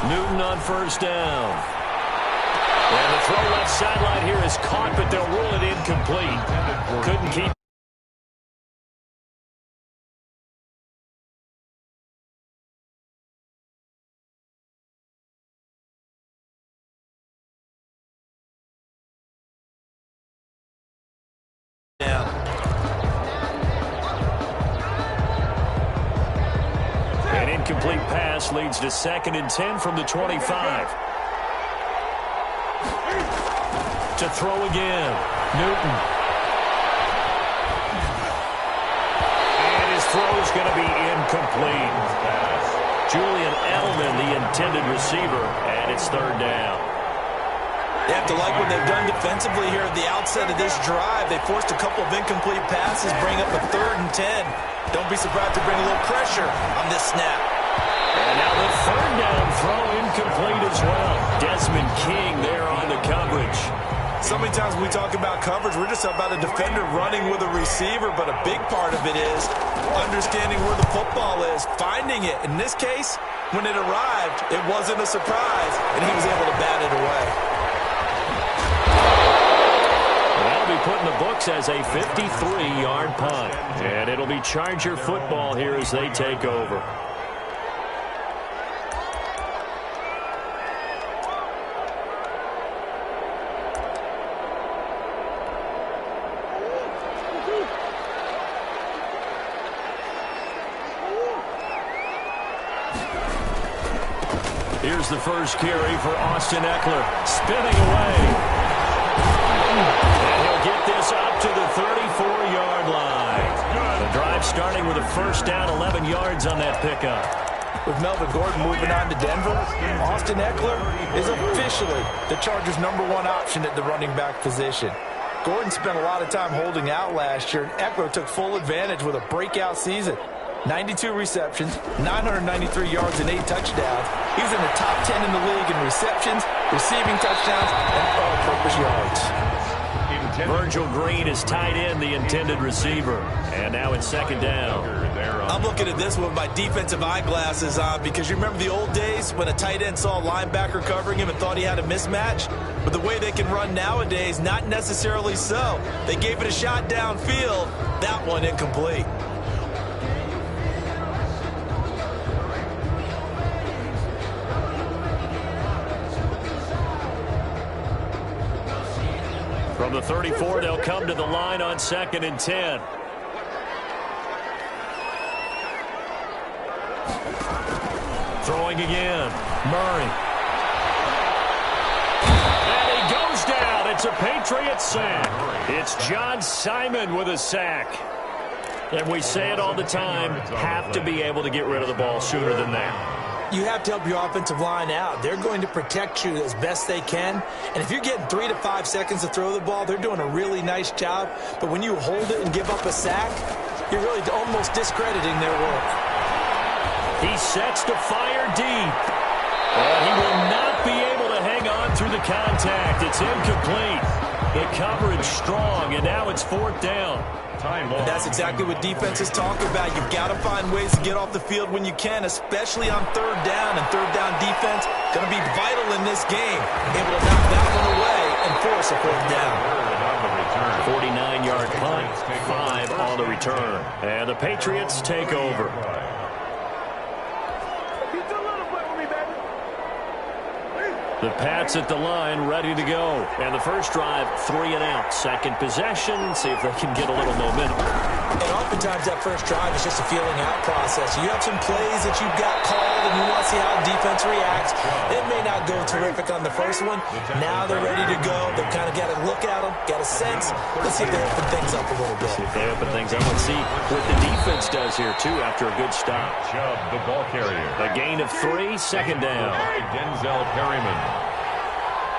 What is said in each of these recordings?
Newton on first down. And the throw left sideline here is caught, but they'll rule it incomplete. Couldn't keep. An incomplete pass leads to 2nd and 10 from the 25. To throw again. Newton. And his throw's going to be incomplete. Julian Edelman, the intended receiver, and it's 3rd down. They have to like what they've done defensively here at the outset of this drive. They forced a couple of incomplete passes, bring up a 3rd and 10. Don't be surprised to bring a little pressure on this snap. And now the 3rd down throw incomplete as well. Desmond King there on the coverage. So many times when we talk about coverage, we're just about a defender running with a receiver, but a big part of it is understanding where the football is, finding it. In this case, when it arrived, it wasn't a surprise, and he was able to bat it away. That'll be put in the books as a 53-yard punt. And it'll be Charger football here as they take over. Here's the first carry for Austin Eckler. Spinning away. And he'll get this up to the 34-yard line. The drive starting with a first down, 11 yards on that pickup. With Melvin Gordon moving on to Denver, Austin Eckler is officially the Chargers' #1 option at the running back position. Gordon spent a lot of time holding out last year, and Eckler took full advantage with a breakout season. 92 receptions, 993 yards, and 8 touchdowns. He was in the top 10 in the league in receptions, receiving touchdowns, and all-purpose yards. Virgil Green is tight end, the intended receiver. And now it's 2nd down. I'm looking at this with my defensive eyeglasses on because you remember the old days when a tight end saw a linebacker covering him and thought he had a mismatch? But the way they can run nowadays, not necessarily so. They gave it a shot downfield. That one incomplete. From the 34, they'll come to the line on 2nd and 10. Throwing again. Murray. And he goes down. It's a Patriot sack. It's John Simon with a sack. And we say it all the time, have to be able to get rid of the ball sooner than that. You have to help your offensive line out. They're going to protect you as best they can. And if you're getting 3 to 5 seconds to throw the ball, they're doing a really nice job. But when you hold it and give up a sack, you're really almost discrediting their work. He sets to fire deep. And he will not be able to hang on through the contact. It's incomplete. The coverage strong, and now it's 4th down. And that's exactly what defenses talk about. You've got to find ways to get off the field when you can, especially on 3rd down. And 3rd down defense going to be vital in this game. Able to knock that one away and force a 4th down. 49-yard punt, 5 on the return. And the Patriots take over. The Pats at the line, ready to go. And the first drive, 3 and out. Second possession, see if they can get a little momentum. And oftentimes that first drive is just a feeling out process. You have some plays that you've got called, and you want to see how defense reacts. It may not go terrific on the first one. Now they're ready to go. They've kind of got to look at them, got a sense. Let's see if they open things up a little bit. See if they open things up. Let's see what the defense does here, too, after a good stop. Chubb, the ball carrier. A gain of 3, 2nd down. Denzel Perryman.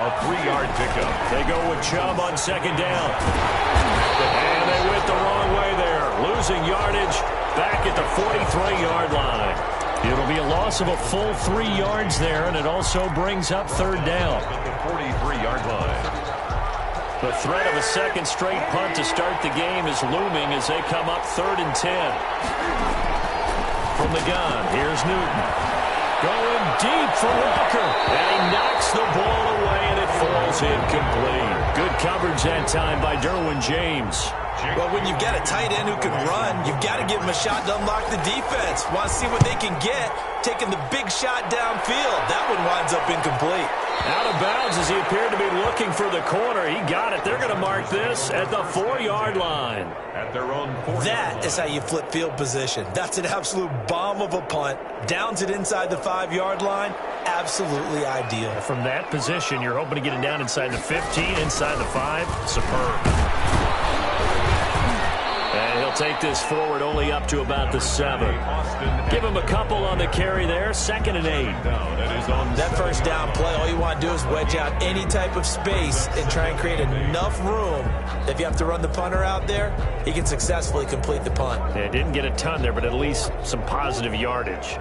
A 3-yard pickup. They go with Chubb on 2nd down. And they went the wrong way there. Losing yardage back at the 43-yard line. It'll be a loss of a full 3 yards there, and it also brings up 3rd down. At the 43-yard line. The threat of a second straight punt to start the game is looming as they come up 3rd and 10. From the gun, here's Newton. Going deep for Walker. And he knocks the ball away, and it falls incomplete. Good coverage that time by Derwin James. Well, when you've got a tight end who can run, you've got to give him a shot to unlock the defense. Want to see what they can get, taking the big shot downfield. That one winds up incomplete. Out of bounds as he appeared to be looking for the corner. He got it. They're going to mark this at the 4-yard line. At their own 4-yard That line. is how you flip field position. That's an absolute bomb of a punt. Downs it inside the 5-yard line. Absolutely ideal. From that position, you're hoping to get it down inside the 15, inside the 5. Superb. And he'll take this forward only up to about the 7. Give him a couple on the carry there. 2nd and 8. That first down play, all you want to do is wedge out any type of space and try and create enough room that if you have to run the punter out there, he can successfully complete the punt. Yeah, didn't get a ton there, but at least some positive yardage.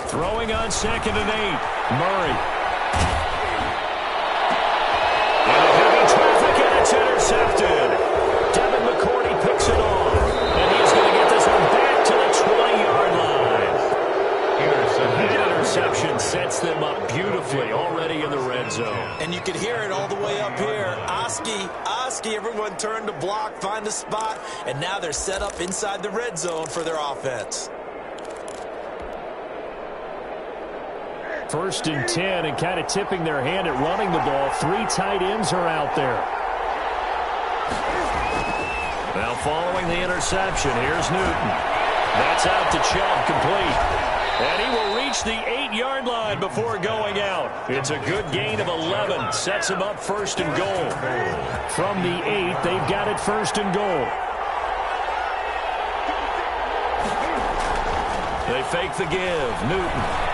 Throwing on 2nd and 8. Murray. Into heavy traffic, and it's intercepted. Devin McCourty picks it off. And he's going to get this one back to the 20-yard line. That interception sets them up beautifully already in the red zone. And you could hear it all the way up here. Oski, everyone turned to block, find a spot, and now they're set up inside the red zone for their offense. 1st and 10, and kind of tipping their hand at running the ball. 3 tight ends are out there. Now following the interception, here's Newton. That's out to Chubb, complete. And he will reach the 8-yard line before going out. It's a good gain of 11. Sets him up 1st and goal. From the 8, they've got it 1st and goal. They fake the give. Newton.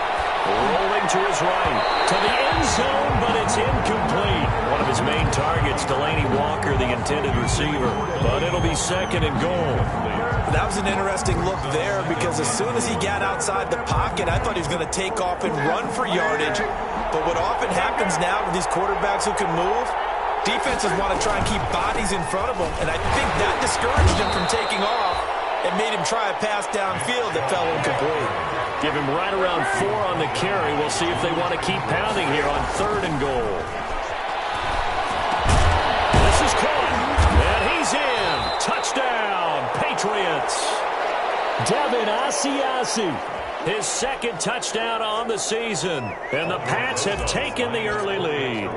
Rolling to his right, to the end zone, but it's incomplete. One of his main targets, Delaney Walker, the intended receiver. But it'll be 2nd and goal. That was an interesting look there because as soon as he got outside the pocket, I thought he was going to take off and run for yardage. But what often happens now with these quarterbacks who can move, defenses want to try and keep bodies in front of them. And I think that discouraged him from taking off and made him try a pass downfield that fell incomplete. Give him right around 4 on the carry. We'll see if they want to keep pounding here on 3rd and goal. This is caught, and he's in. Touchdown, Patriots. Devin Asiasi, his 2nd touchdown on the season, and the Pats have taken the early lead.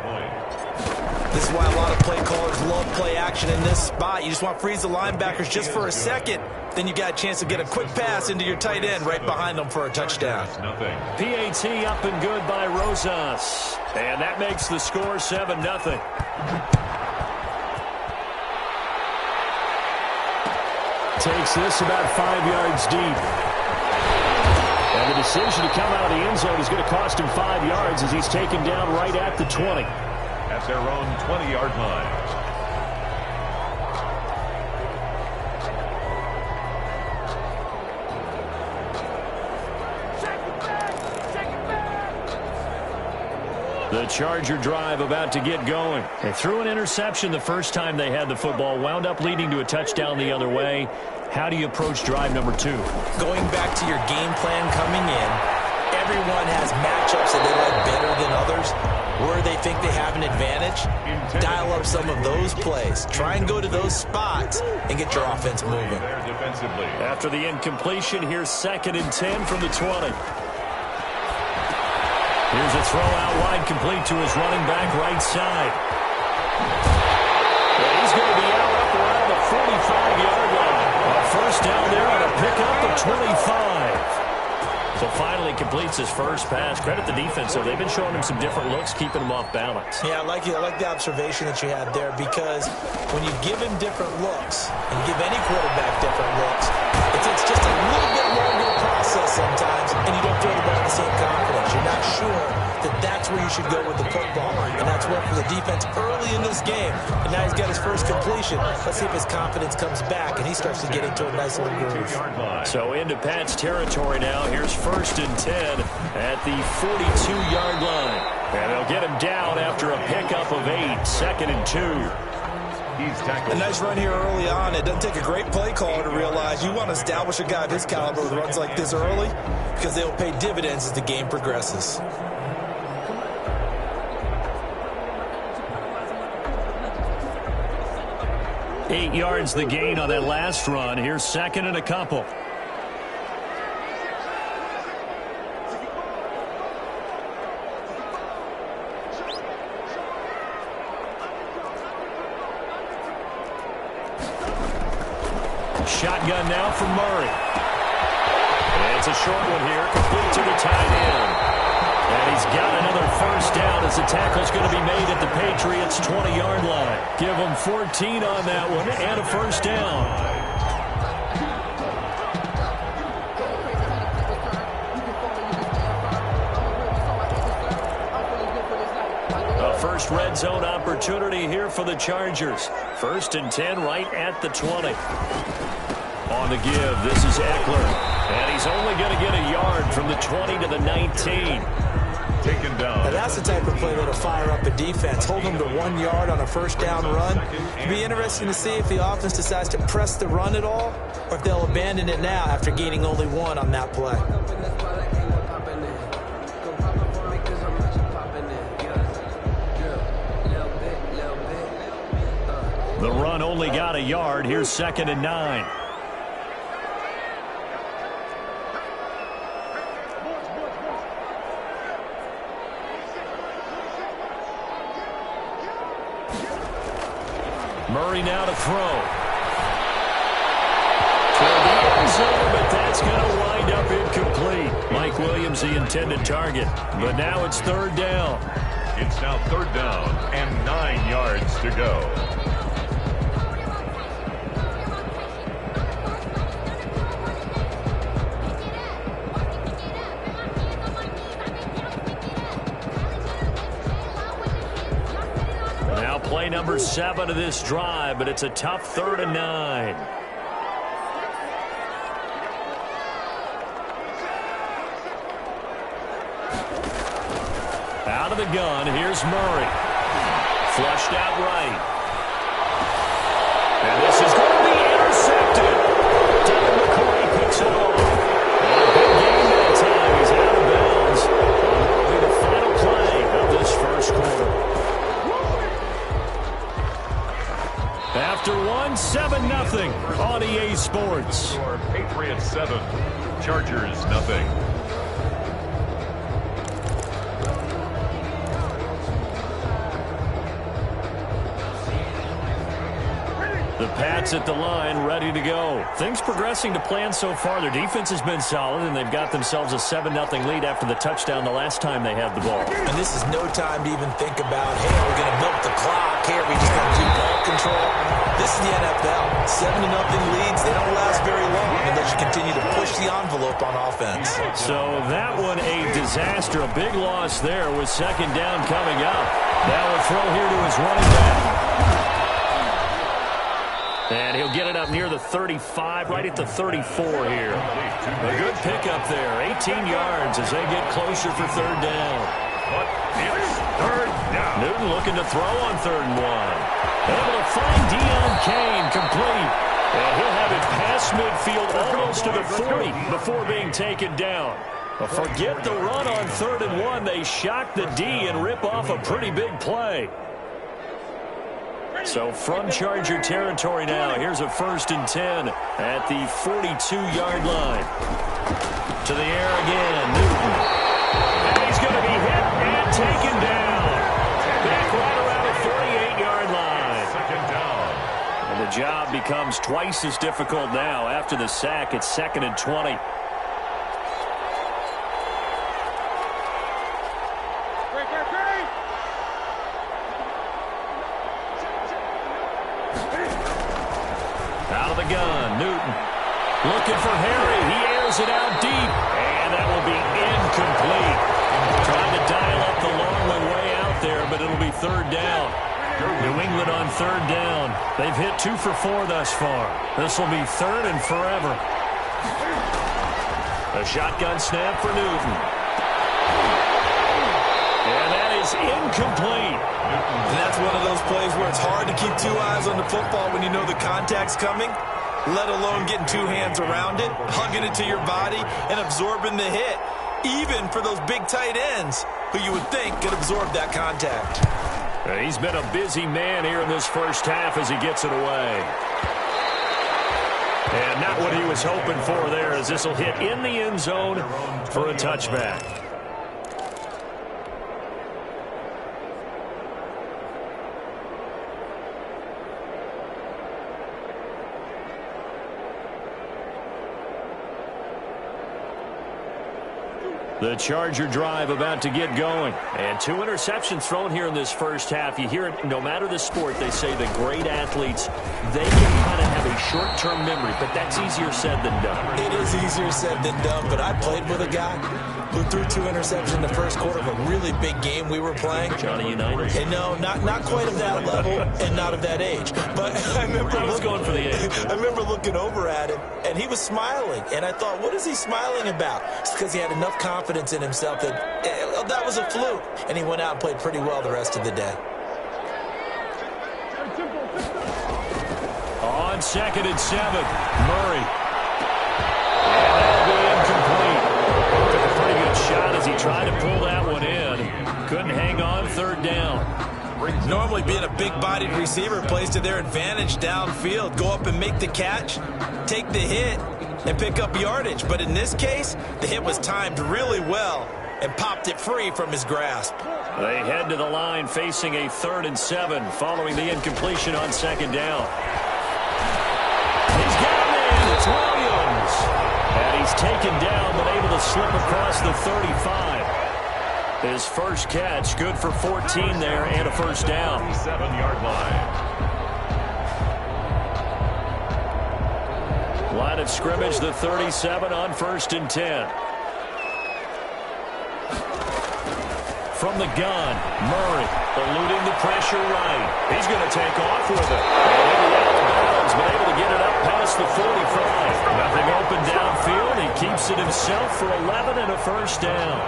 This is why a lot of play callers love play action in this spot. You just want to freeze the linebackers just for a second. Then you got a chance to get a quick pass into your tight end right behind them for a touchdown. PAT up and good by Rosas. And that makes the score 7-0. Takes this about 5 yards deep. And the decision to come out of the end zone is going to cost him 5 yards as he's taken down right at the 20. At their own 20-yard line. The Charger drive about to get going. They threw an interception the first time they had the football, wound up leading to a touchdown the other way. How do you approach drive number 2? Going back to your game plan coming in, everyone has matchups that they like better than others. Where they think they have an advantage, dial up some of those plays. Try and go to those spots and get your offense moving. After the incompletion, here's 2nd and 10 from the 20. Here's a throw out wide, complete to his running back right side. And he's going to be out up around the 45-yard line. A 1st down there on a pickup of 25. So finally completes his first pass. Credit the defense, though. They've been showing him some different looks, keeping him off balance. Yeah, I like the observation that you had there because when you give him different looks and you give any quarterback different looks, it's just a little bit longer to process sometimes, and you don't feel the ball with the same confidence. You're not sure that that's where you should go with the football, and that's worked for the defense early in this game. And now he's got his first completion. Let's see if his confidence comes back and he starts to get into a nice little groove. So into Pat's territory now. Here's 1st and 10 at the 42-yard line. And they'll get him down after a pickup of 8, 2nd and 2. He's tackled. A nice run here early on. It doesn't take a great play caller to realize you want to establish a guy of his caliber with runs like this early because they'll pay dividends as the game progresses. Eight yards the gain on that last run. Here's 2nd and a couple. Shotgun now from Murray. And it's a short one here, complete to the tight end. And he's got another first down as the tackle's going to be made at the Patriots' 20-yard line. Give them 14 on that one and a first down. A first red zone opportunity here for the Chargers. 1st and 10 right at the 20. On the give, this is Eckler. And he's only going to get a yard from the 20 to the 19. Taken down. Now that's the type of play that'll fire up a defense. Hold them to 1 yard on a first down run. It'll be interesting to see if the offense decides to press the run at all or if they'll abandon it now after gaining only 1 on that play. The run only got a yard. Here's 2nd and 9. Murray now to throw. Toward the end zone, but that's going to wind up incomplete. Mike Williams, the intended target. But now it's 3rd down. It's now 3rd down and 9 yards to go. Play number 7 of this drive, but it's a tough 3rd and 9. Out of the gun, here's Murray. Flushed out right. And this is going to be intercepted. Devin McCourty picks it off. And a big game that time. He's out of bounds. And that'll be the final play of this first quarter. After 7-0 on EA Sports. Patriots 7, Chargers nothing. The Pats at the line, ready to go. Things progressing to plan so far. Their defense has been solid, and they've got themselves a 7-0 lead after the touchdown the last time they had the ball. And this is no time to even think about, hey, we're going to milk the clock. Here, we just got to do ball control. This is the NFL. 7-0 leads, they don't last very long unless you continue to push the envelope on offense. So that one a disaster. A big loss there with 2nd down coming up. Now a throw here to his running back. And he'll get it up near the 35, right at the 34 here. A good pickup there. 18 yards as they get closer for 3rd down. But it's 3rd down. Newton looking to throw on 3rd and 1. Able to find Deion Kane complete. And he'll have it past midfield almost to the 40 before being taken down. But forget the run on 3rd and 1. They shock the D and rip off a pretty big play. So from Charger territory now, here's a 1st and 10 at the 42-yard line. To the air again, Newton. And he's going to be hit and taken down. Back right around the 48-yard line. 2nd down. And the job becomes twice as difficult now after the sack. It's 2nd and 20. Out of the gun, Newton looking for Harry. He airs it out deep, and that will be incomplete. Trying to dial up the long way out there, but it'll be 3rd down. New England on 3rd down. They've hit 2 for 4 thus far. This will be 3rd and forever. A shotgun snap for Newton. And that is incomplete. And that's one of those plays where it's hard to keep two eyes on the football when you know the contact's coming, let alone getting two hands around it, hugging it to your body, and absorbing the hit, even for those big tight ends who you would think could absorb that contact. He's been a busy man here in this first half as he gets it away. And not what he was hoping for there, as this will hit in the end zone for a touchback. The Charger drive about to get going. And 2 interceptions thrown here in this first half. You hear it, no matter the sport, they say the great athletes, they can kind of have a short-term memory, but that's easier said than done. It is easier said than done, but I played with a guy who threw 2 interceptions in the first quarter of a really big game we were playing. Johnny Unitas? And no, not quite of that level and not of that age. But I remember going for the age. I remember looking over at him, and he was smiling. And I thought, what is he smiling about? It's because he had enough confidence in himself that was a fluke. And he went out and played pretty well the rest of the day. On 2nd and 7, Murray. And that'll be incomplete. Took a pretty good shot as he tried to pull that one in. Couldn't hang on 3rd down. Normally being a big-bodied receiver plays to their advantage downfield. Go up and make the catch, take the hit, and pick up yardage. But in this case, the hit was timed really well and popped it free from his grasp. They head to the line facing a 3rd and 7 following the incompletion on 2nd down. He's got him in. It's Williams. And he's taken down but able to slip across the 35. His first catch, good for 14 there and a 1st down. 7-yard line. Line of scrimmage, the 37 on 1st and 10. From the gun, Murray eluding the pressure right. He's going to take off with it. And he'll be out of bounds, but able to get it up past the 45. Nothing open downfield. He keeps it himself for 11 and a 1st down.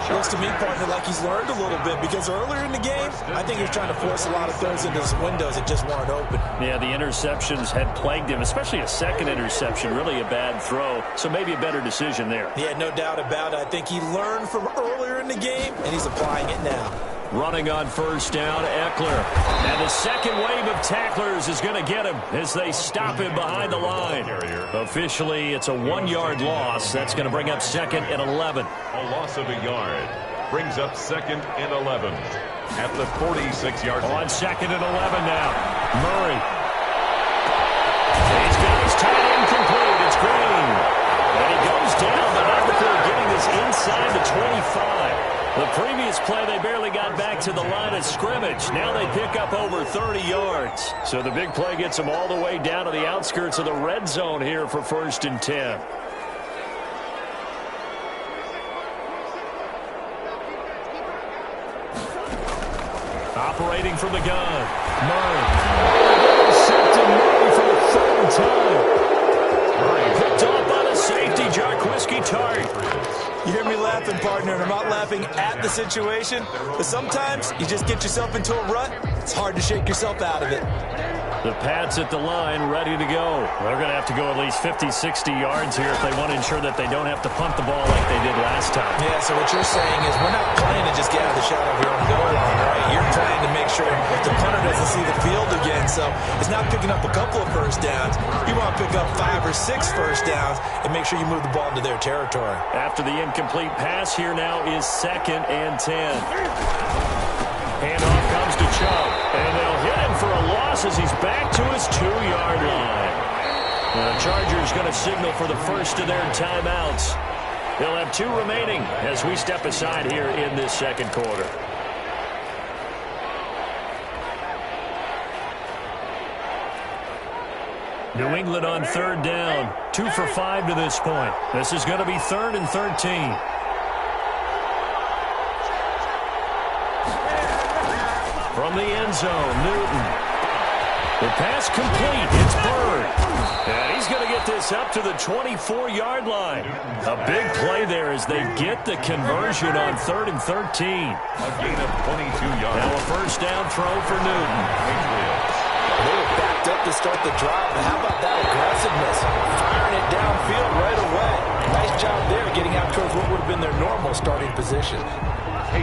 Looks to me, partner, like he's learned a little bit, because earlier in the game, I think he was trying to force a lot of throws into his windows that just weren't open. Yeah, the interceptions had plagued him, especially a 2nd interception, really a bad throw, so maybe a better decision there. Yeah, no doubt about it. I think he learned from earlier in the game, and he's applying it now. Running on 1st down, Eckler. And the second wave of tacklers is going to get him as they stop him behind the line. Officially, it's a 1-yard loss. That's going to bring up 2nd and 11. A loss of a yard brings up 2nd and 11 at the 46-yard line. On 2nd and 11 now. Murray. He's got his tight end complete. It's Green. And he goes down, but not before getting this inside the 25. The previous play, they barely got back to the line of scrimmage. Now they pick up over 30 yards. So the big play gets them all the way down to the outskirts of the red zone here for 1st and 10. Operating from the gun, Murray. Sent to Murray for the 3rd time. Murray picked off by the safety, Jarquiski Tart. You hear me laughing, partner, and I'm not laughing at the situation, but sometimes you just get yourself into a rut. It's hard to shake yourself out of it. The Pats at the line, ready to go. They're going to have to go at least 50, 60 yards here if they want to ensure that they don't have to punt the ball like they did last time. Yeah, so what you're saying is we're not playing to just get out of the shot of your own goal line, right? You're trying to make sure the punter doesn't see the field again, so it's not picking up a couple of 1st downs. You want to pick up 5 or 6 1st downs and make sure you move the ball into their territory. After the incomplete pass, here now is 2nd and 10. Handoff comes to Chubb, and they'll hit him for a loss as he's back to his 2-yard line. The Chargers going to signal for the first of their timeouts. They'll have 2 remaining as we step aside here in this 2nd quarter. New England on 3rd down, 2 for 5 to this point. This is going to be 3rd and 13. From the end zone, Newton. The pass complete. It's Bird. And he's going to get this up to the 24-yard line. A big play there as they get the conversion on 3rd and 13. A gain of 22 yards. Now a first down throw for Newton. They were backed up to start the drive, but how about that aggressiveness? Firing it downfield right away. Nice job there getting out towards what would have been their normal starting position.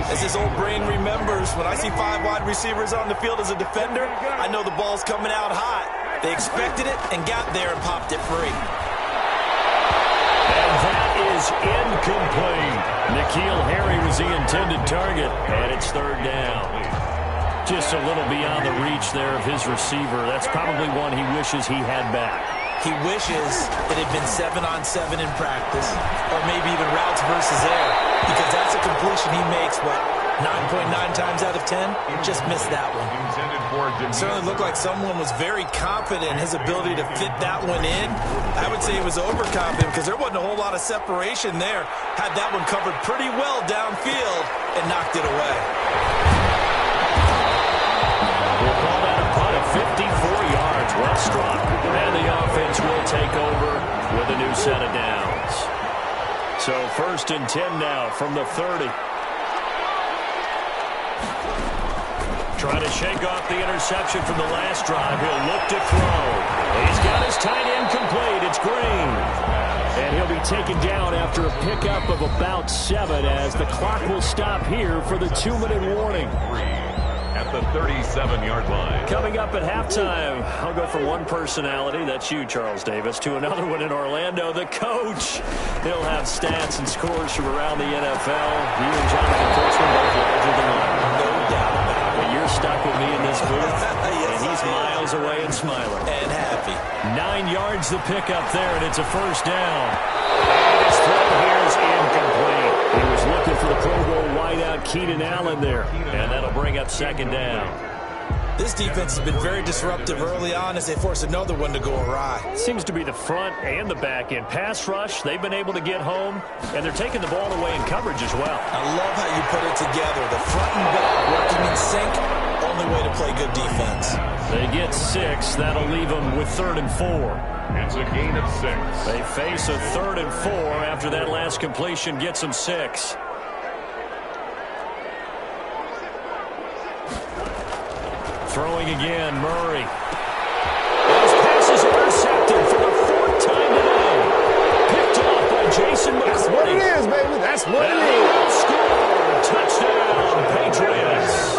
As his old brain remembers, when I see 5 wide receivers on the field as a defender, I know the ball's coming out hot. They expected it and got there and popped it free. And that is incomplete. N'Keal Harry was the intended target, and it's 3rd down. Just a little beyond the reach there of his receiver. That's probably one he wishes he had back. He wishes it had been 7-on-7 in practice, or maybe even routes versus air, because that's a completion he makes, 9.9 times out of 10? Just missed that one. Certainly looked like someone was very confident in his ability to fit that one in. I would say he was overconfident because there wasn't a whole lot of separation there. Had that one covered pretty well downfield and knocked it away. We'll call that a punt of 54 yards. Well struck. And the offense will take over with a new set of downs. So 1st and 10 now from the 30. Trying to shake off the interception from the last drive. He'll look to throw. He's got his tight end complete. It's Green. And he'll be taken down after a pickup of about 7 as the clock will stop here for the 2-minute warning. At the 37-yard line. Coming up at halftime, I'll go from one personality, that's you, Charles Davis, to another one in Orlando, the coach. He'll have stats and scores from around the NFL. You and Jonathan Kurtzman both larger than life. No doubt about it. But you're stuck with me in this booth, and he's miles away and smiling. And happy. 9 yards the pickup there, and it's a first down. And his throw here is incomplete. He was looking for the Pro Bowl wideout Keenan Allen there, and that'll bring up 2nd down. This defense has been very disruptive early on as they force another one to go awry. Seems to be the front and the back end. Pass rush, they've been able to get home, and they're taking the ball away in coverage as well. I love how you put it together. The front and back working in sync, only way to play good defense. They get 6. That'll leave them with 3rd and 4. It's a gain of 6. They face a 3rd and 4 after that last completion gets them 6. Throwing again, Murray. Those passes intercepted for the 4th time today. Picked off by Jason McCourty. That's what it is, baby. That's what it is. Score. Touchdown, Patriots.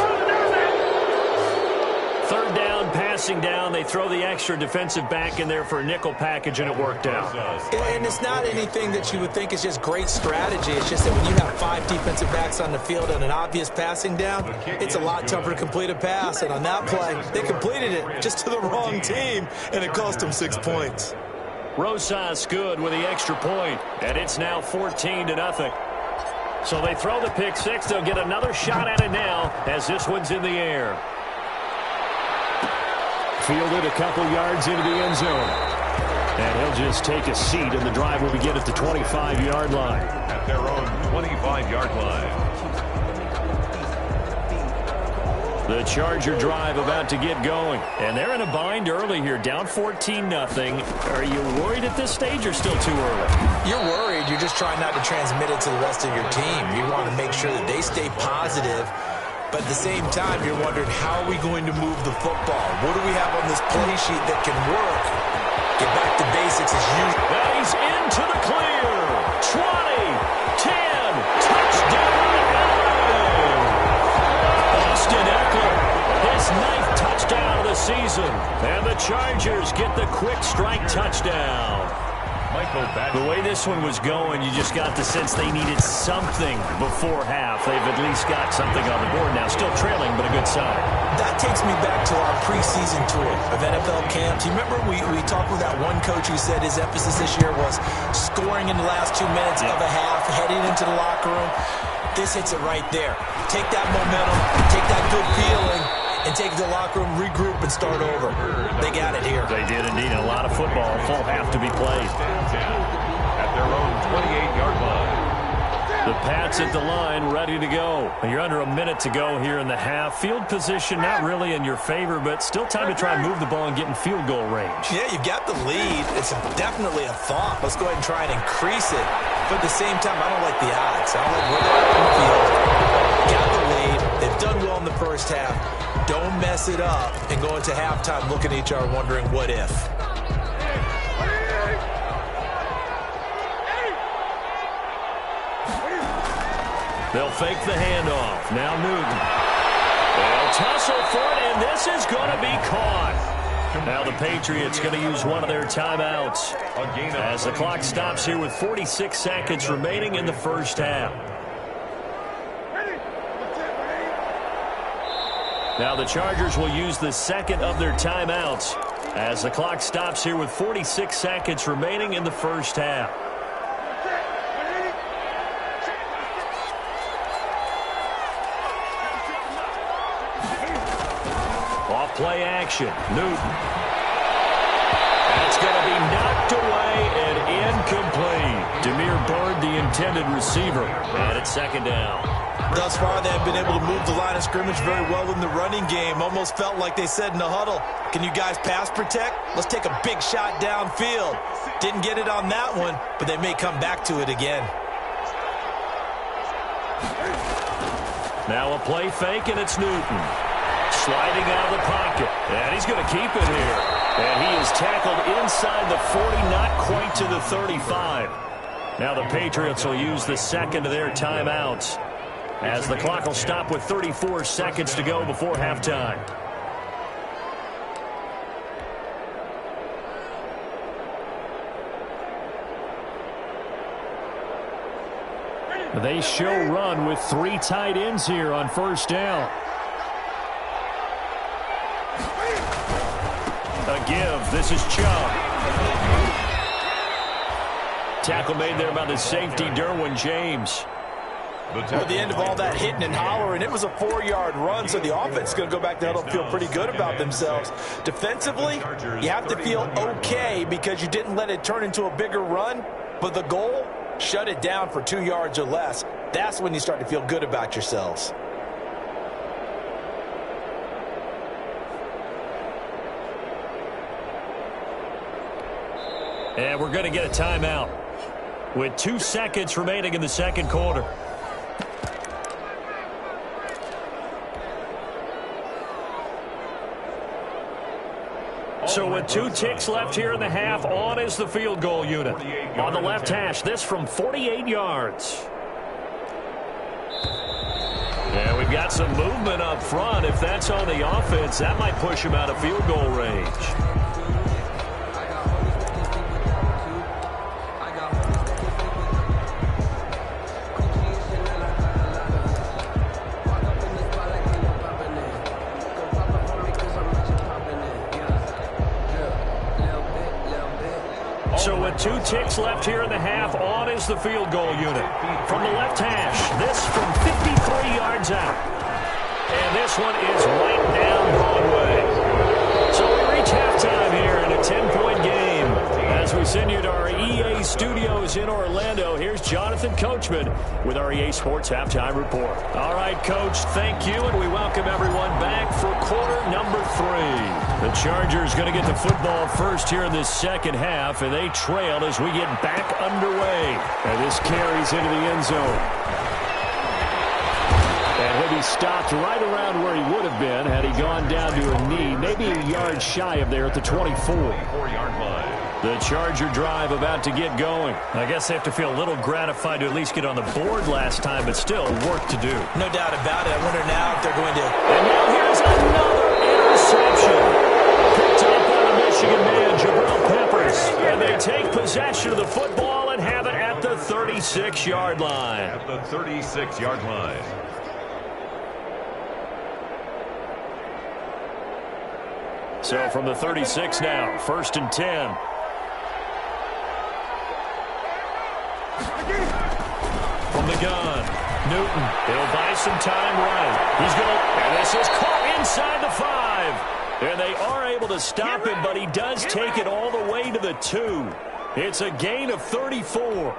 3rd down, passing down. They throw the extra defensive back in there for a nickel package, and it worked out. And it's not anything that you would think is just great strategy. It's just that when you have 5 defensive backs on the field and an obvious passing down, it's a lot tougher to complete a pass. And on that play, they completed it just to the wrong team, and it cost them 6 points. Rosas good with the extra point, and it's now 14-0. So they throw the pick 6. They'll get another shot at it now as this one's in the air. Fielded a couple yards into the end zone. And he'll just take a seat, and the drive will begin at the 25-yard line. At their own 25-yard line. The Charger drive about to get going. And they're in a bind early here, down 14-0. Are you worried at this stage or still too early? You're worried. You're just trying not to transmit it to the rest of your team. You want to make sure that they stay positive. But at the same time, you're wondering, how are we going to move the football? What do we have on this play sheet that can work? Get back to basics as usual. Now he's into the clear. 20, 10, touchdown, Austin Eckler, his 9th touchdown of the season. And the Chargers get the quick strike touchdown. The way this one was going, you just got the sense they needed something before half. They've at least got something on the board now. Still trailing, but a good sign. That takes me back to our preseason tour of NFL camps. You remember we talked with that one coach who said his emphasis this year was scoring in the last 2 minutes of a half, heading into the locker room. This hits it right there. Take that momentum, take that good feeling, and take it to the locker room, regroup, and start over. They got it here. They did indeed. A lot of football, full half to be played. At their own 28-yard line. The Pats at the line, ready to go. You're under a minute to go here in the half. Field position not really in your favor, but still time to try and move the ball and get in field goal range. Yeah, you've got the lead. It's definitely a thought. Let's go ahead and try and increase it. But at the same time, I don't like the odds. I don't like where they're on the field. Got the lead. They've done well in the first half. Don't mess it up and go into halftime looking at each other wondering what if. They'll fake the handoff. Now Newton. They'll tussle for it, and this is going to be caught. Now the Patriots going to use one of their timeouts as the clock stops here with 46 seconds remaining in the first half. Now the Chargers will use the second of their timeouts as the clock stops here with 46 seconds remaining in the first half. Play action. Newton. That's going to be knocked away and incomplete. Demir Bird, the intended receiver. And it's second down. Thus far, they have been able to move the line of scrimmage very well in the running game. Almost felt like they said in the huddle, can you guys pass protect? Let's take a big shot downfield. Didn't get it on that one, but they may come back to it again. Now a play fake, and it's Newton. Sliding out of the pocket. And he's going to keep it here. And he is tackled inside the 40, not quite to the 35. Now the Patriots will use the second of their timeouts as the clock will stop with 34 seconds to go before halftime. They show run with 3 tight ends here on first down. A give. This is Chubb. Tackle made there by the safety, Derwin James. At the end of all that hitting and hollering, it was a 4-yard run, so the offense is going to go back to huddle and feel pretty good about themselves. Defensively, you have to feel okay because you didn't let it turn into a bigger run, but the goal, shut it down for 2 yards or less. That's when you start to feel good about yourselves. And we're going to get a timeout with 2 seconds remaining in the second quarter. So with 2 ticks left here in the half, on is the field goal unit. On the left hash, this from 48 yards. And we've got some movement up front. If that's on the offense, that might push him out of field goal range. So with 2 ticks left here in the half, on is the field goal unit. From the left hash, this from 53 yards out. And this one is right down Broadway. So we reach halftime here in a 10-point game. As we send you to our EA studios in Orlando, here's Jonathan Coachman with our EA Sports Halftime Report. All right, Coach, thank you, and we welcome everyone back for quarter number 3. The Chargers going to get the football first here in this second half, and they trail as we get back underway. And this carries into the end zone. And he'll be stopped right around where he would have been had he gone down to a knee, maybe a yard shy of there at the 24-yard line. The Charger drive about to get going. I guess they have to feel a little gratified to at least get on the board last time, but still work to do. No doubt about it. I wonder now if they're going to... And now here's another interception. Picked up by the Michigan man, Jabril Peppers. And they take possession of the football and have it at the 36-yard line. At the 36-yard line. So from the 36 now, 1st and 10. From the gun, Newton. He'll buy some time running. He's going to, and this is caught inside the 5. And they are able to stop him, but he does take it all the way to the 2. It's a gain of 34.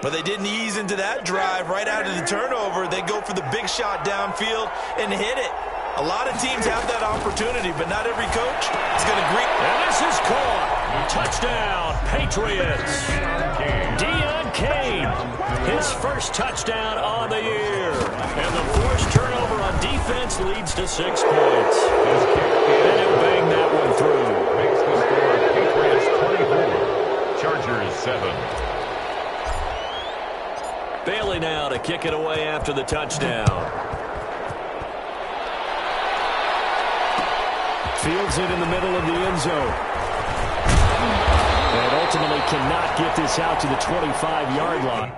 But they didn't ease into that drive right out of the turnover. They go for the big shot downfield and hit it. A lot of teams have that opportunity, but not every coach is going to agree. And this is caught. Touchdown, Patriots. Deion Kane, his first touchdown on the year. And the forced turnover on defense leads to 6 points. And he'll bang that one through. Makes the score Patriots 24, Chargers 7. Bailey now to kick it away after the touchdown. Fields it in the middle of the end zone. And ultimately cannot get this out to the 25-yard line.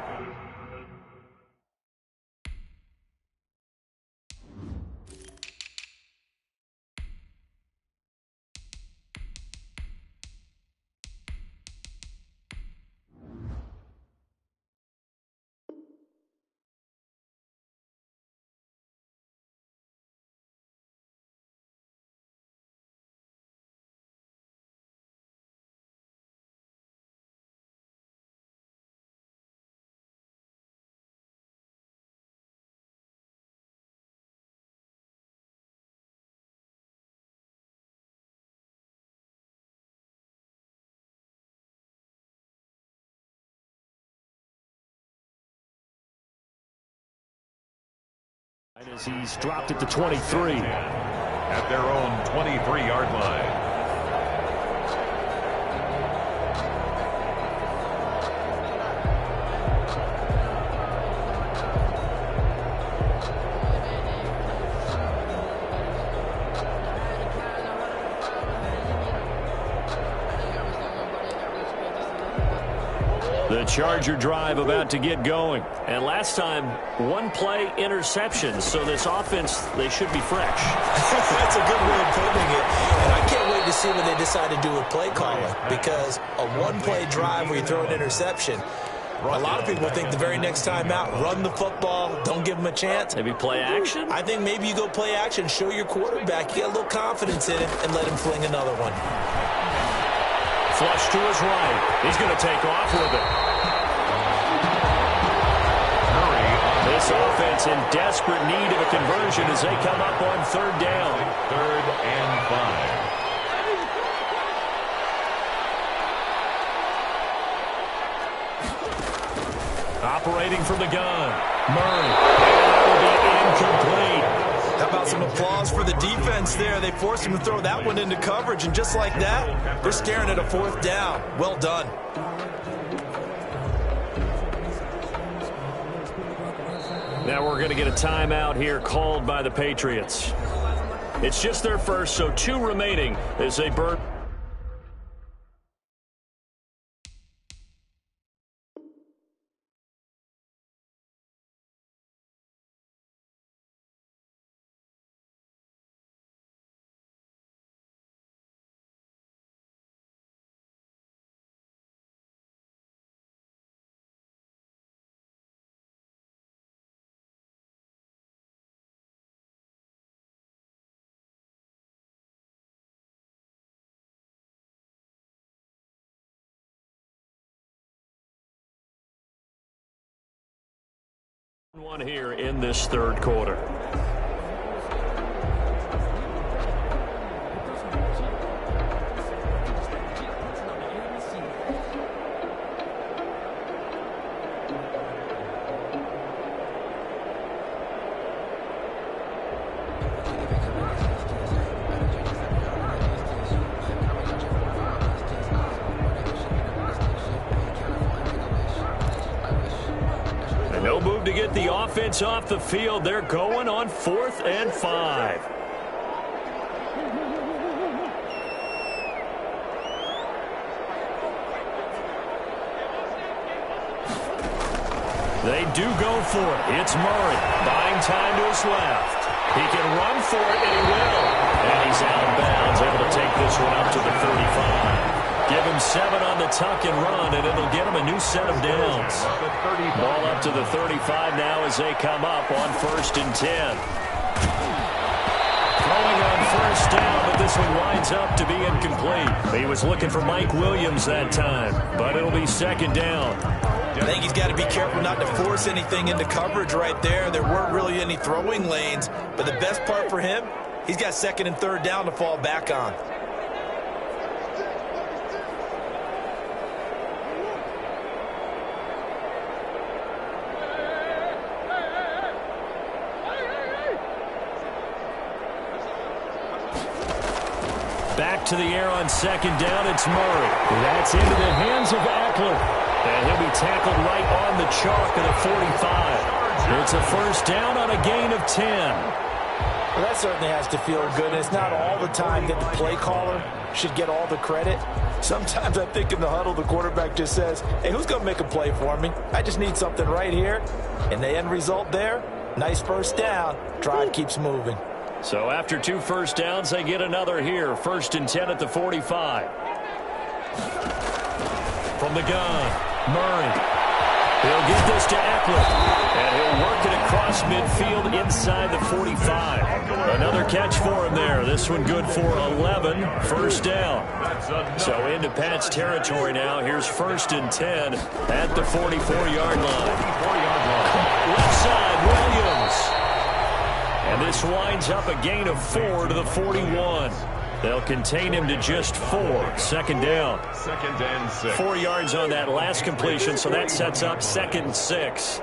As he's dropped it to 23. At their own 23-yard line. The Charger drive about to get going. And last time, one play interception. So this offense, they should be fresh. That's a good way of putting it. And I can't wait to see what they decide to do with play calling. Because a one-play drive where you throw an interception, a lot of people think the very next time out, run the football, don't give them a chance. Maybe play action? I think maybe you go play action, show your quarterback, you get a little confidence in it, and let him fling another one. Flush to his right. He's going to take off with it. This offense in desperate need of a conversion as they come up on 3rd down. 3rd and 5. Operating from the gun. Murray. And that will be incomplete. How about some applause for the defense there? They forced him to throw that one into coverage, and just like that, they're staring at a 4th down. Well done. Now we're going to get a timeout here called by the Patriots. It's just their first, so 2 remaining as they burn. One here in this 3rd quarter. No move to get the offense off the field. They're going on 4th and 5. They do go for it. It's Murray buying time to his left. He can run for it, and he will. And he's out of bounds, able to take this one up to the 35. Give him 7 on the tuck and run, and it'll get him a new set of downs. Ball up to the 35 now as they come up on 1st and 10. Throwing on 1st down, but this one winds up to be incomplete. He was looking for Mike Williams that time, but it'll be 2nd down. I think he's got to be careful not to force anything into coverage right there. There weren't really any throwing lanes, but the best part for him, he's got second and third down to fall back on. Back to the air on second down, it's Murray. That's into the hands of Eckler. And he'll be tackled right on the chalk of the 45. It's a first down on a gain of 10. Well, that certainly has to feel good. And it's not all the time that the play caller should get all the credit. Sometimes I think in the huddle, the quarterback just says, hey, who's going to make a play for me? I just need something right here. And the end result there, nice first down. Drive keeps moving. So after 2 first downs, they get another here. First and 10 at the 45. From the gun, Murray. He'll get this to Eckler. And he'll work it across midfield inside the 45. Another catch for him there. This one good for 11. First down. So into Pat's territory now. Here's first and 10 at the 44-yard line. Left side, Williams. And this winds up a gain of 4 to the 41. They'll contain him to just 4. Second down. Second and 6. 4 yards on that last completion, so that sets up second and 6.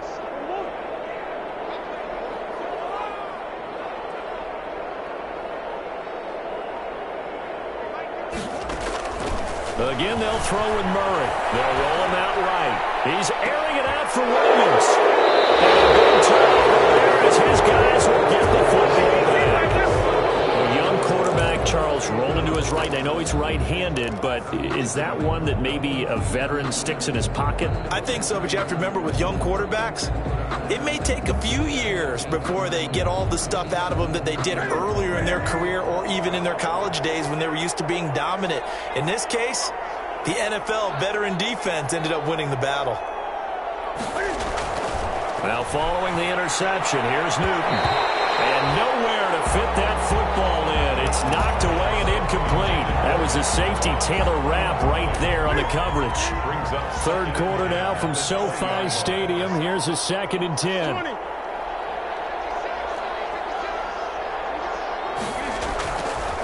Again, they'll throw with Murray. They'll roll him out right. He's airing it out for Williams. And a big turnover there as his guys will get the football back. A young quarterback, Charles, rolling to his right. I know he's right-handed, but is that one that maybe a veteran sticks in his pocket? I think so, but you have to remember with young quarterbacks, it may take a few years before they get all the stuff out of them that they did earlier in their career or even in their college days when they were used to being dominant. In this case, the NFL veteran defense ended up winning the battle. Now following the interception, here's Newton. And nowhere to fit that football in. It's knocked away and incomplete. That was a safety Taylor Rapp right there on the coverage. Third quarter now from SoFi Stadium. Here's a second and 10.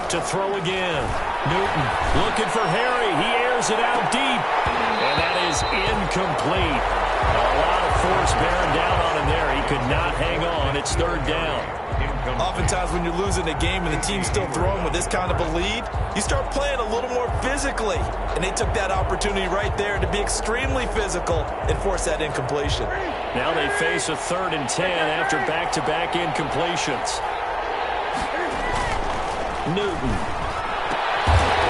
To throw again. Newton looking for Harry. He airs it out deep. And that is incomplete. A lot of force bearing down on him there. He could not hang on. It's third down. Oftentimes when you're losing a game and the team's still throwing with this kind of a lead, you start playing a little more physically. And they took that opportunity right there to be extremely physical and force that incompletion. Now they face a third and 10 after back-to-back incompletions. Newton.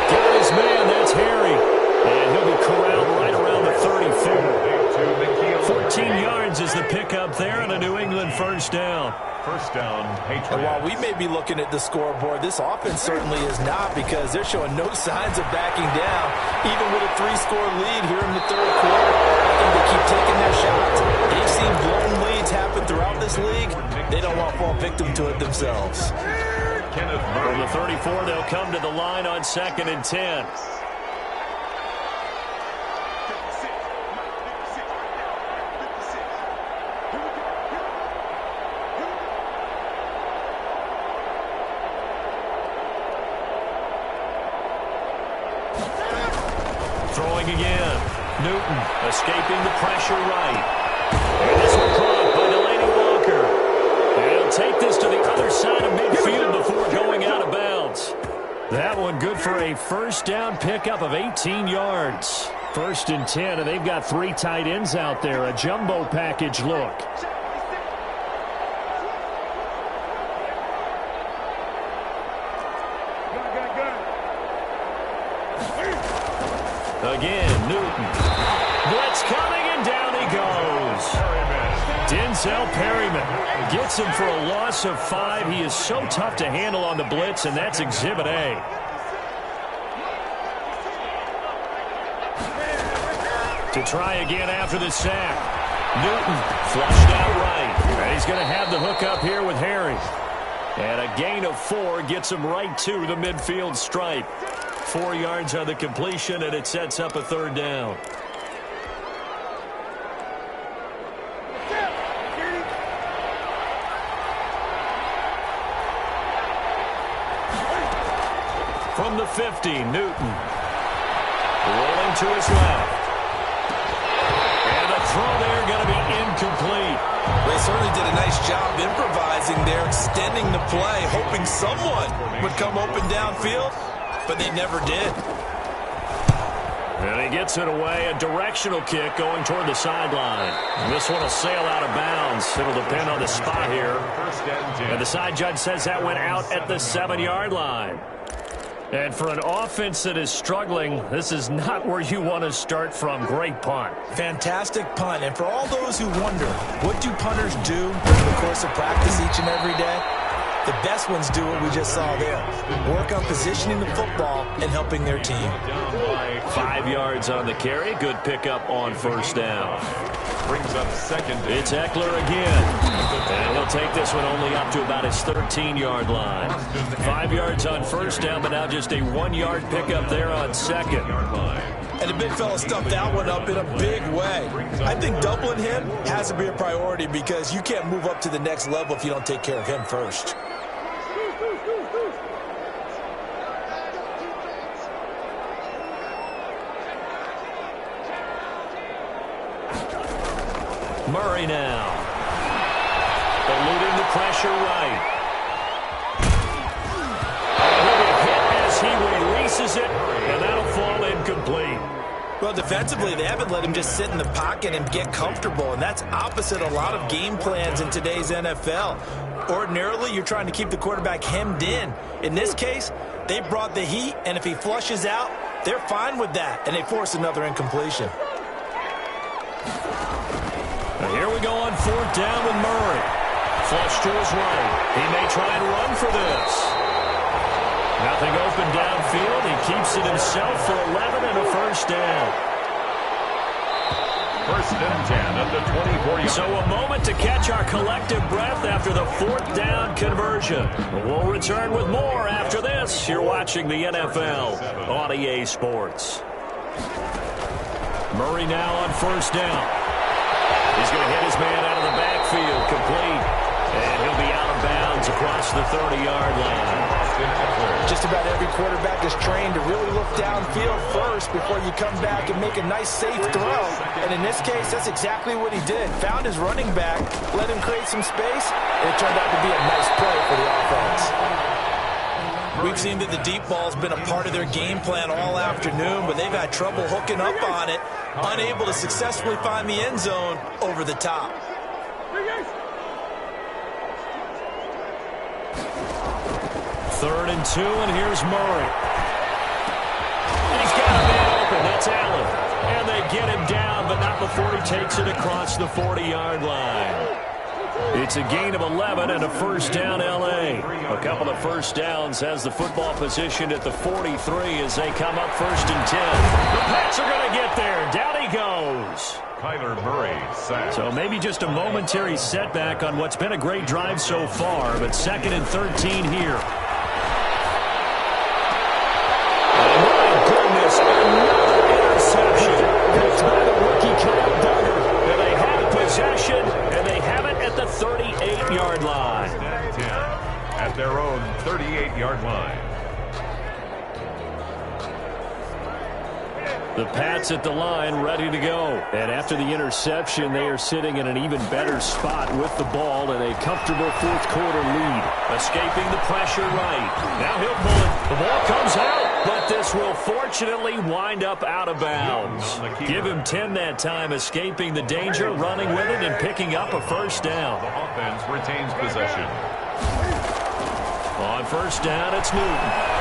Got his man, that's Harry. And he'll be corralled right around the 34. 14 yards is the pickup there and a New England first down. First down, Patriots. And while we may be looking at the scoreboard, this offense certainly is not, because they're showing no signs of backing down. Even with a 3-score lead here in the third quarter, I think they keep taking their shots. They've seen blown leads happen throughout this league. They don't want to fall victim to it themselves. From the 34, they'll come to the line on second and 10. Throwing again. Newton escaping the pressure right. And this one caught by Delaney Walker. And he'll take this to the other side of midfield before going out of bounds. That one good for a first down pickup of 18 yards. First and 10, and they've got 3 tight ends out there. A jumbo package look. Again, Newton. Blitz coming, and down he goes. Denzel Perryman gets him for a loss of 5. He is so tough to handle on the blitz, and that's Exhibit A. To try again after the sack. Newton flushed out right. And he's going to have the hook up here with Harry. And a gain of 4 gets him right to the midfield stripe. 4 yards on the completion, and it sets up a third down. From the 50, Newton. Rolling to his left. And the throw there going to be incomplete. They certainly did a nice job improvising there, extending the play, hoping someone would come open downfield, but they never did. And he gets it away, a directional kick going toward the sideline. This one will sail out of bounds. It'll depend on the spot here. And the side judge says that went out at the 7-yard line. And for an offense that is struggling, this is not where you want to start from. Great punt. Fantastic punt. And for all those who wonder, what do punters do during the course of practice each and every day? The best ones do what we just saw there. Work on positioning the football and helping their team. 5 yards on the carry. Good pickup on first down. Brings up second. It's Eckler again. And he'll take this one only up to about his 13-yard line. 5 yards on first down, but now just a 1-yard pickup there on second. And the big fella stuffed that one up in a big way. I think doubling him has to be a priority because you can't move up to the next level if you don't take care of him first. Murray now. Eluding the pressure right. He'll be hit as he releases it, and that'll fall incomplete. Well, defensively, they haven't let him just sit in the pocket and get comfortable, and that's opposite a lot of game plans in today's NFL. Ordinarily, you're trying to keep the quarterback hemmed in. In this case, they brought the heat, and if he flushes out, they're fine with that, and they force another incompletion. Here we go on 4th down with Murray. Flush to his right. He may try and run for this. Nothing open downfield. He keeps it himself for 11 and a first down. 1st and 10 at the 24-yard. So a moment to catch our collective breath after the 4th down conversion. We'll return with more after this. You're watching the NFL on EA Sports. Murray now on 1st down. He's going to hit his man out of the backfield, complete. And he'll be out of bounds across the 30-yard line. Just about every quarterback is trained to really look downfield first before you come back and make a nice, safe throw. And in this case, that's exactly what he did. Found his running back, let him create some space, and it turned out to be a nice play for the offense. We've seen that the deep ball's been a part of their game plan all afternoon, but they've had trouble hooking up on it, unable to successfully find the end zone over the top. Third and 2, and here's Murray. And he's got a man open. That's Allen. And they get him down, but not before he takes it across the 40-yard line. It's a gain of 11 and a first down, L.A. A couple of first downs has the football positioned at the 43 as they come up 1st and 10. The Pats are going to get there. Down he goes. Kyler Murray sacked. So maybe just a momentary setback on what's been a great drive so far, but 2nd and 13 here. Oh, my goodness, another interception. That's by the rookie Kyle Duggar. And they have possession, and they have it at the 38-yard line. 10 at their own 38-yard line. The Pats at the line, ready to go. And after the interception, they are sitting in an even better spot with the ball and a comfortable 4th quarter lead. Escaping the pressure right. Now he'll pull it. The ball comes out, but this will fortunately wind up out of bounds. Give him 10 that time, escaping the danger, running with it, and picking up a first down. The offense retains possession. On first down, it's Newton.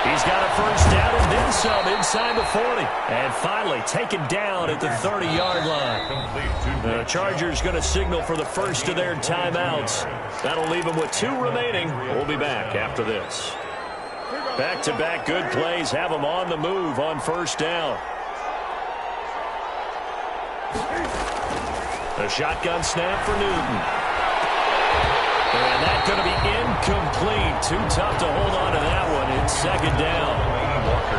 He's got a first down and then some inside the 40. And finally taken down at the 30-yard line. The Chargers going to signal for the first of their timeouts. That'll leave them with 2 remaining. We'll be back after this. Back-to-back good plays have them on the move on first down. A shotgun snap for Newton. And that's going to be incomplete. Too tough to hold on to that one. It's 2nd down.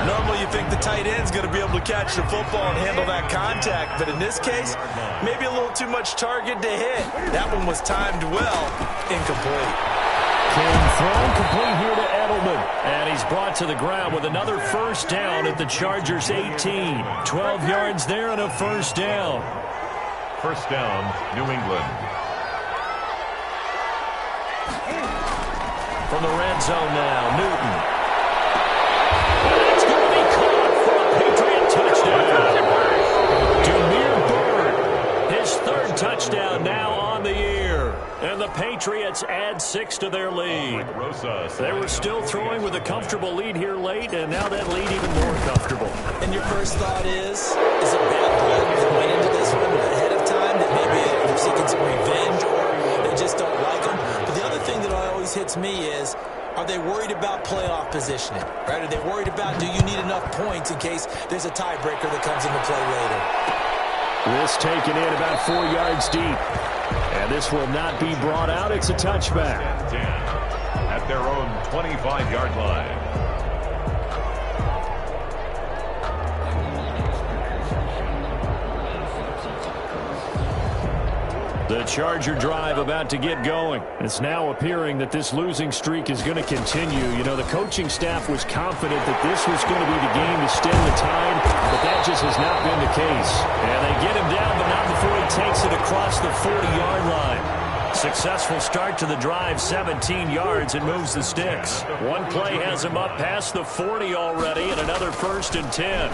Normally you think the tight end's going to be able to catch the football and handle that contact, but in this case, maybe a little too much target to hit. That one was timed well, incomplete. Can throw complete here to Edelman. And he's brought to the ground with another first down at the Chargers' 18. 12 yards there and a first down. First down, New England. From the red zone now, Newton. It's going to be caught for a Patriot touchdown. Demir Bird, his third touchdown now on the year. And the Patriots add 6 to their lead. They were still throwing with a comfortable lead here late, and now that lead even more comfortable. And your first thought is it bad blood that went into this one ahead of time, that maybe they're seeking some revenge or they just don't like them? But the other thing that always hits me is, are they worried about playoff positioning? Right? Are they worried about, do you need enough points in case there's a tiebreaker that comes into play later? This taken in about 4 yards deep. And this will not be brought out. It's a touchback. 10 at their own 25-yard line. The Charger drive about to get going. It's now appearing that this losing streak is going to continue. You know, the coaching staff was confident that this was going to be the game to stem the tide, but that just has not been the case. And they get him down, but not before he takes it across the 40-yard line. Successful start to the drive, 17 yards, and moves the sticks. One play has him up past the 40 already, and another 1st and 10.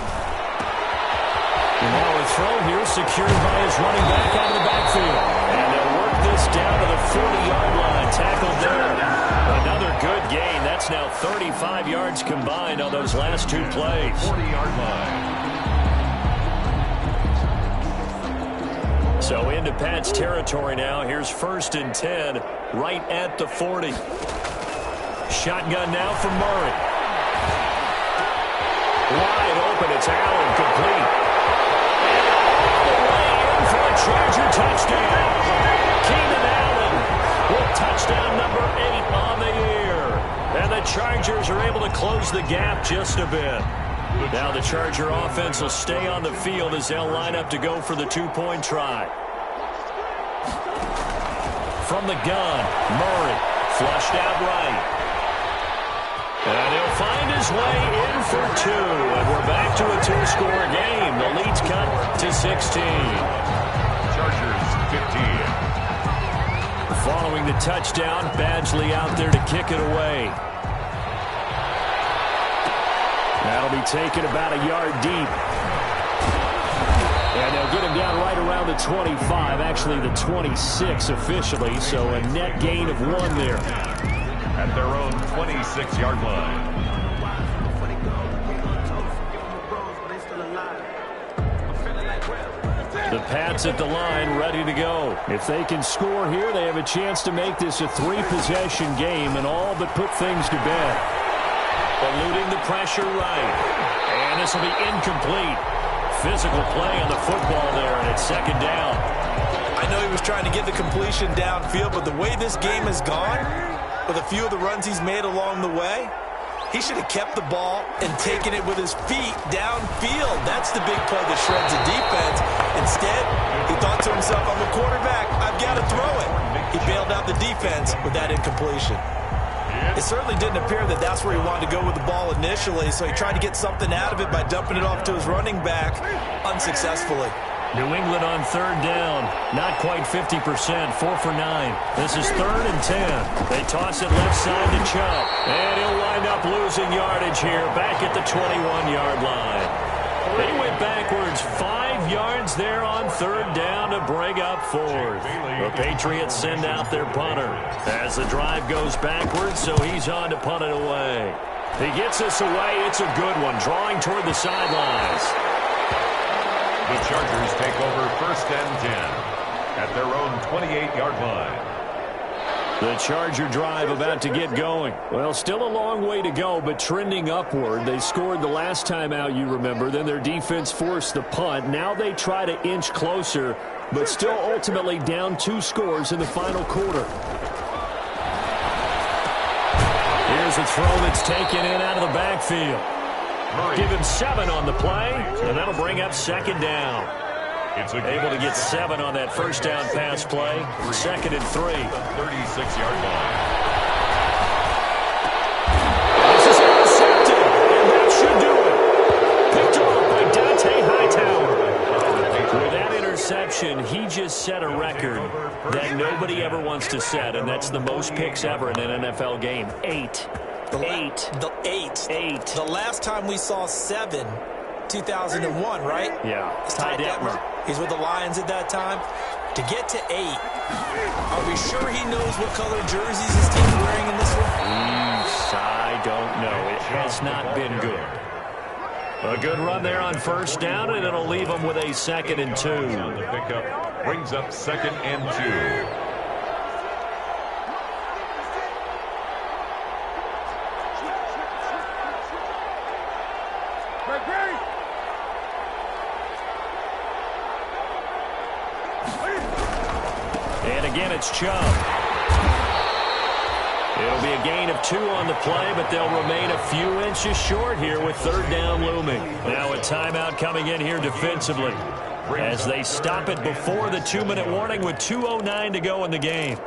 And now a throw here secured by his running back out of the backfield. And they'll work this down to the 40-yard line. Tackled there. Another good gain. That's now 35 yards combined on those last 2 plays. 40-yard line. So into Pat's territory now. Here's 1st and 10 right at the 40. Shotgun now from Murray. Wide open. It's Allen, complete. Charger touchdown. Keenan Allen with touchdown number 8 on the year. And the Chargers are able to close the gap just a bit. Now the Charger offense will stay on the field as they'll line up to go for the 2-point try. From the gun, Murray flushed out right. And he'll find his way in for 2. And we're back to a 2-score game. The lead's cut to 16. Chargers 15. Following the touchdown, Badgley out there to kick it away. That'll be taken about a yard deep. And they'll get him down right around the 25, actually the 26 officially, so a net gain of 1 there. At their own 26-yard line. The Pats at the line, ready to go. If they can score here, they have a chance to make this a 3-possession game and all but put things to bed. Eluding the pressure right. And this will be incomplete. Physical play on the football there, and it's 2nd down. I know he was trying to get the completion downfield, but the way this game has gone, with a few of the runs he's made along the way, he should have kept the ball and taken it with his feet downfield. That's the big play that shreds the defense. Instead, he thought to himself, I'm a quarterback, I've got to throw it. He bailed out the defense with that incompletion. It certainly didn't appear that that's where he wanted to go with the ball initially, so he tried to get something out of it by dumping it off to his running back unsuccessfully. New England on 3rd down. Not quite 50%. 4 for 9. This is 3rd and 10. They toss it left side to Chubb. And he'll wind up losing yardage here back at the 21-yard line. They went backwards 5 yards there on 3rd down to bring up 4th. The Patriots send out their punter as the drive goes backwards, so he's on to punt it away. He gets this away. It's a good one, drawing toward the sidelines. The Chargers take over 1st and 10 at their own 28-yard line. The Charger drive about to get going. Well, still a long way to go, but trending upward. They scored the last time out, you remember. Then their defense forced the punt. Now they try to inch closer, but still ultimately down 2 scores in the final quarter. Here's a throw that's taken in out of the backfield. Give him 7 on the play, and that'll bring up 2nd down. Able to get 7 on that 1st down pass play. 2nd and 3. 36-yard line. interception, he just set a record that nobody ever wants to set, and that's the most picks ever in an NFL game. 8. The last time we saw 7, 2001, right? Yeah. Ty Detmer. He's with the Lions at that time. To get to 8, are we sure he knows what color jerseys his team's wearing in this one? I don't know. It has not been good. A good run there on first down, and it'll leave them with a 2nd and 2. The pickup brings up 2nd and 2. And again, it's Chubb. It'll be a gain of 2 on the play, but they'll remain a few inches short here with 3rd down looming. Now a timeout coming in here defensively as they stop it before the 2-minute warning with 2:09 to go in the game.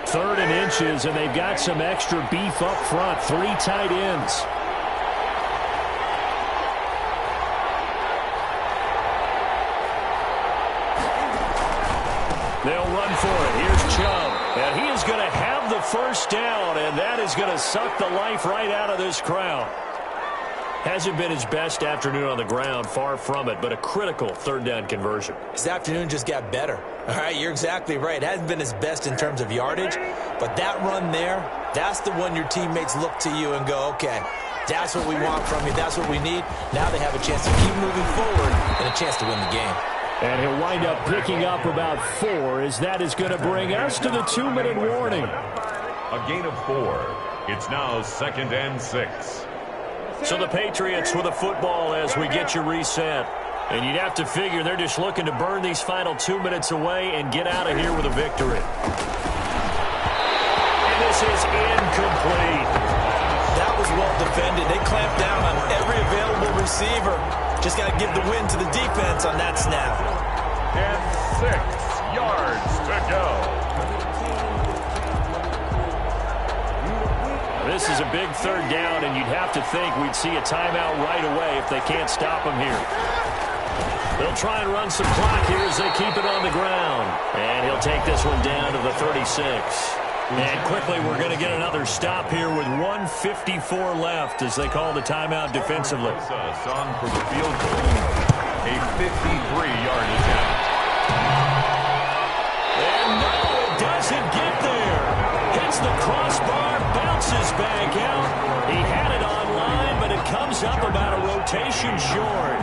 3rd and inches, and they've got some extra beef up front. 3 tight ends. They'll run for it. Here's Chubb. And he is going to have the first down, and that is going to suck the life right out of this crowd. Hasn't been his best afternoon on the ground, far from it, but a critical 3rd down conversion. His afternoon just got better. All right, you're exactly right. It hasn't been his best in terms of yardage, but that run there, that's the one your teammates look to you and go, okay, that's what we want from you. That's what we need. Now they have a chance to keep moving forward and a chance to win the game. And he'll wind up picking up about 4, as that is going to bring us to the 2-minute warning. A gain of 4. It's now 2nd and 6. So the Patriots with a football as we get you reset. And you'd have to figure they're just looking to burn these final 2 minutes away and get out of here with a victory. And this is incomplete. That was well defended. They clamped down on every available receiver. Just got to give the win to the defense on that snap. And 6 yards to go. This is a big 3rd down, and you'd have to think we'd see a timeout right away if they can't stop them here. They'll try and run some clock here as they keep it on the ground. And he'll take this one down to the 36. And quickly, we're going to get another stop here with 1:54 left as they call the timeout defensively. Song for the field goal. A 53-yard attempt. And no, it doesn't get there. Hits the crossbar, bounces back out. He had it online, but it comes up about a rotation short.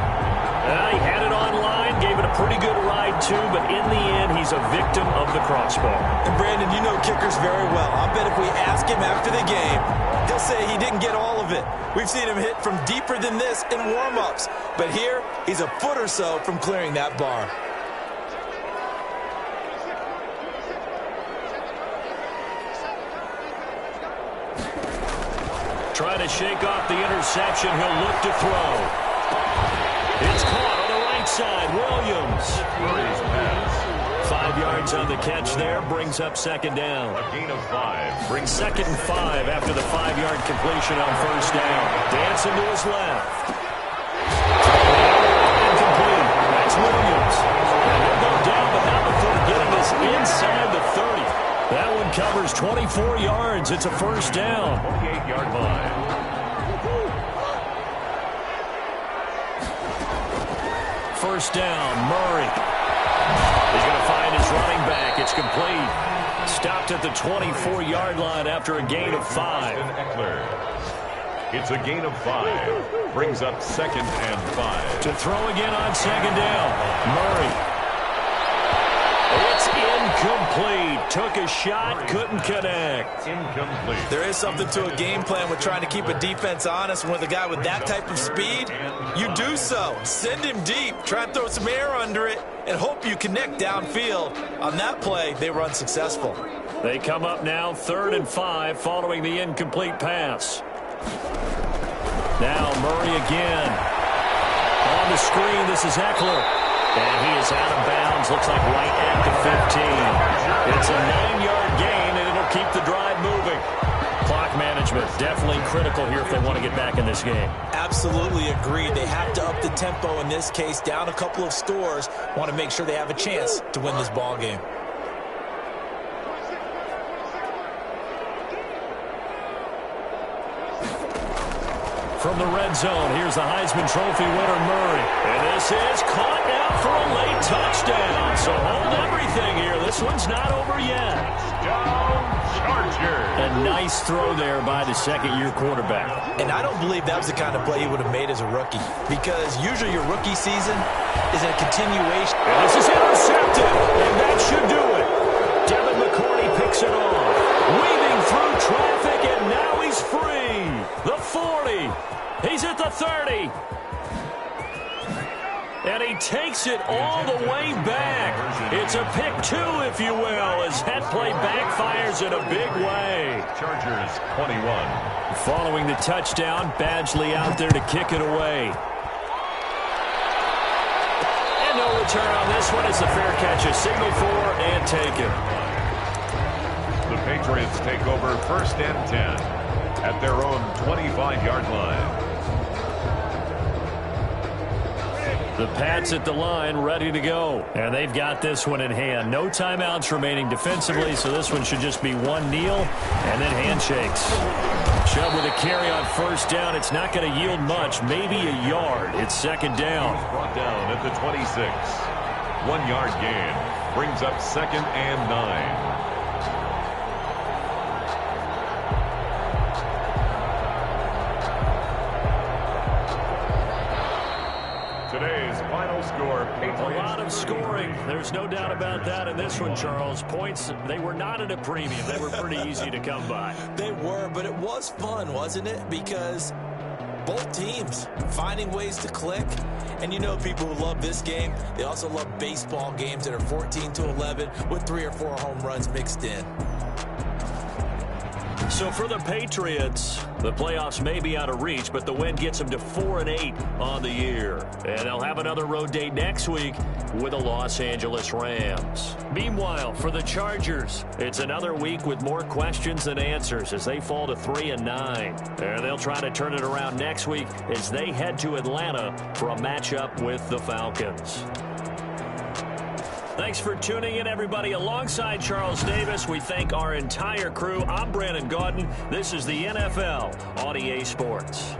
He had it online, gave it a pretty good ride too, but in the end, he's a victim of the crossbar. And Brandon, you know kickers very well. I bet if we ask him after the game, he'll say he didn't get all of it. We've seen him hit from deeper than this in warm-ups, but here, he's a foot or so from clearing that bar. Trying to shake off the interception, he'll look to throw. It's caught on the right side. Williams. 5 yards on the catch there. Brings up 2nd down. A gain of 5. Brings 2nd and 5 after the 5-yard completion on first down. Dancing to his left. Incomplete. That's Williams. And he'll go down, but not before getting this inside the 30. That one covers 24 yards. It's a first down. 28-yard line. First down, Murray. He's going to find his running back. It's complete. Stopped at the 24-yard line after a gain of 5. It's a gain of 5. Brings up 2nd and 5. To throw again on 2nd down. Murray. It's incomplete. Took a shot, couldn't connect. Incomplete. There is something to a game plan with trying to keep a defense honest. When with a guy with that type of speed, you do so. Send him deep. Try and throw some air under it and hope you connect downfield. On that play, they were unsuccessful. They come up now 3rd and 5 following the incomplete pass. Now Murray again. On the screen, this is Eckler. And he is out of bounds, looks like right at the 15. It's a 9-yard gain, and it'll keep the drive moving. Clock management, definitely critical here if they want to get back in this game. Absolutely agreed. They have to up the tempo in this case, down a couple of scores. Want to make sure they have a chance to win this ball game. From the red zone, here's the Heisman Trophy winner, Murray. And this is caught now for a late touchdown. So hold everything here. This one's not over yet. Chargers. A nice throw there by the second-year quarterback. And I don't believe that was the kind of play he would have made as a rookie, because usually your rookie season is a continuation. And this is intercepted, and that should do it. Devin McCourty picks it off, weaving through traffic, and now he's free. The 40. He's at the 30. And he takes it all the way back. It's a pick two, if you will, as that play backfires in a big way. Chargers 21. Following the touchdown, Badgley out there to kick it away. And no return on this one as the fair catch is signaled for and taken. The Patriots take over 1st and 10 at their own 25-yard line. The Pats at the line, ready to go. And they've got this one in hand. No timeouts remaining defensively, so this one should just be one kneel and then handshakes. Chubb with a carry on 1st down. It's not going to yield much, maybe a yard. It's 2nd down. Brought down at the 26. 1-yard gain brings up 2nd and 9. Today's final score, Patriots. A lot of scoring. There's no doubt about that in this one, Charles. Points, they were not at a premium. They were pretty easy to come by. They were, but it was fun, wasn't it? Because both teams finding ways to click. And you know people who love this game, they also love baseball games that are 14-11 with 3 or 4 home runs mixed in. So for the Patriots, the playoffs may be out of reach, but the win gets them to 4-8 on the year. And they'll have another road date next week with the Los Angeles Rams. Meanwhile, for the Chargers, it's another week with more questions than answers as they fall to 3-9. And they'll try to turn it around next week as they head to Atlanta for a matchup with the Falcons. Thanks for tuning in, everybody. Alongside Charles Davis, we thank our entire crew. I'm Brandon Gaudin. This is the NFL on EA Sports.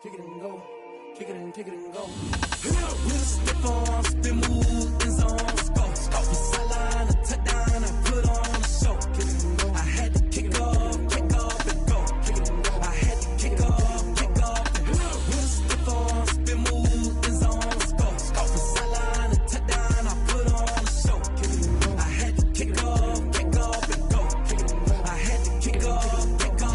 Kick it and go, kick it and go. With a step on, spin move, in zone, go. From sideline to touchdown, I put on a show. Kick it and go. I had to kick off and go. Kick it and go. I had to kick off and go. With a step on, spin move, in zone, go. From sideline to touchdown, I put on a show. Kick it and go. I had to kick off and go. Kick it and go. I had to kick off and go.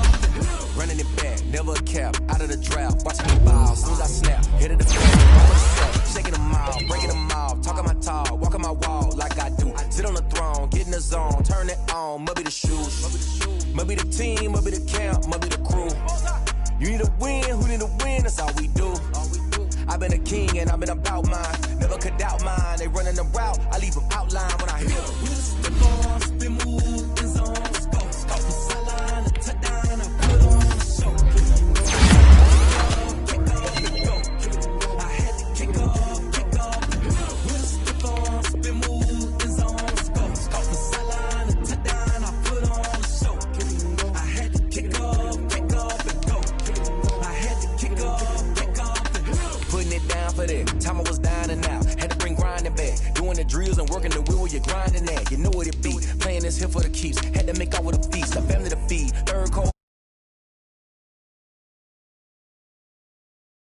Running it back, never a cap, out of the draft. Watching me ball, soon as I snap, hit it the fan, shaking them out, breaking them off, talking my talk, walking my wall like I do. Sit on the throne, get in the zone, turn it on, must be the shoes, must be the team, must be the camp, must be the crew. You need a win, who need a win, that's all we do. I've been a king and I've been about mine, never could doubt mine. They running the route, I leave them outline when I hit them. We just step on, spin move, in zone, go. From sideline to touchdown, I put on a show. Time I was down and out, had to bring grinding back. Doing the drills and working the wheel where you're grinding at. You know what it be, playing this here for the keeps. Had to make out with a feast, a family to feed. Third cold.